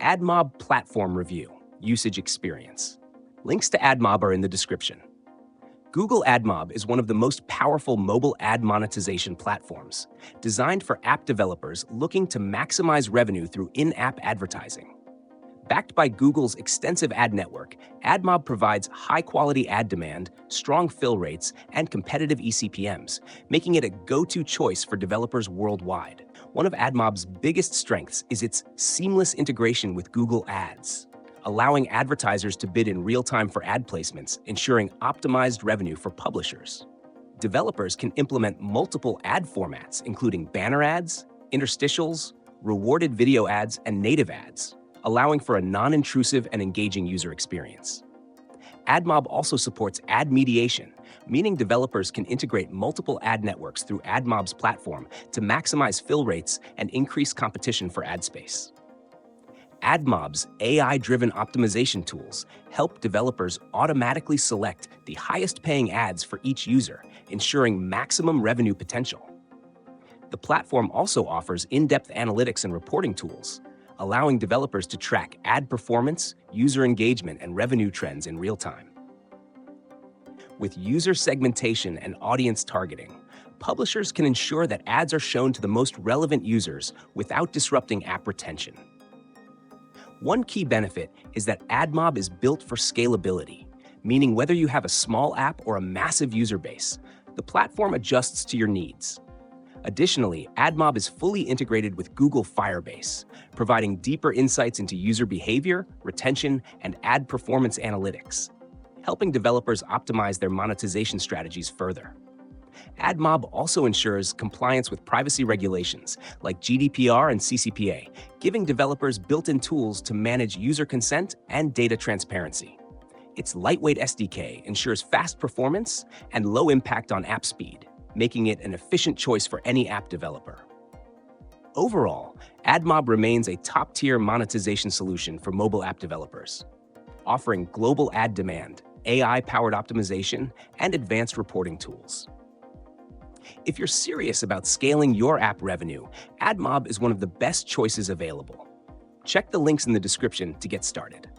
AdMob Platform Review, Usage Experience. Links to AdMob are in the description. Google AdMob is one of the most powerful mobile ad monetization platforms, designed for app developers looking to maximize revenue through in-app advertising. Backed by Google's extensive ad network, AdMob provides high-quality ad demand, strong fill rates, and competitive eCPMs, making it a go-to choice for developers worldwide. One of AdMob's biggest strengths is its seamless integration with Google Ads, allowing advertisers to bid in real time for ad placements, ensuring optimized revenue for publishers. Developers can implement multiple ad formats, including banner ads, interstitials, rewarded video ads, and native ads, allowing for a non-intrusive and engaging user experience. AdMob also supports ad mediation, meaning developers can integrate multiple ad networks through AdMob's platform to maximize fill rates and increase competition for ad space. AdMob's AI-driven optimization tools help developers automatically select the highest-paying ads for each user, ensuring maximum revenue potential. The platform also offers in-depth analytics and reporting tools, allowing developers to track ad performance, user engagement, and revenue trends in real time. With user segmentation and audience targeting, publishers can ensure that ads are shown to the most relevant users without disrupting app retention. One key benefit is that AdMob is built for scalability, meaning whether you have a small app or a massive user base, the platform adjusts to your needs. Additionally, AdMob is fully integrated with Google Firebase, providing deeper insights into user behavior, retention, and ad performance analytics, helping developers optimize their monetization strategies further. AdMob also ensures compliance with privacy regulations like GDPR and CCPA, giving developers built-in tools to manage user consent and data transparency. Its lightweight SDK ensures fast performance and low impact on app speed, making it an efficient choice for any app developer. Overall, AdMob remains a top-tier monetization solution for mobile app developers, offering global ad demand, AI-powered optimization, and advanced reporting tools. If you're serious about scaling your app revenue, AdMob is one of the best choices available. Check the links in the description to get started.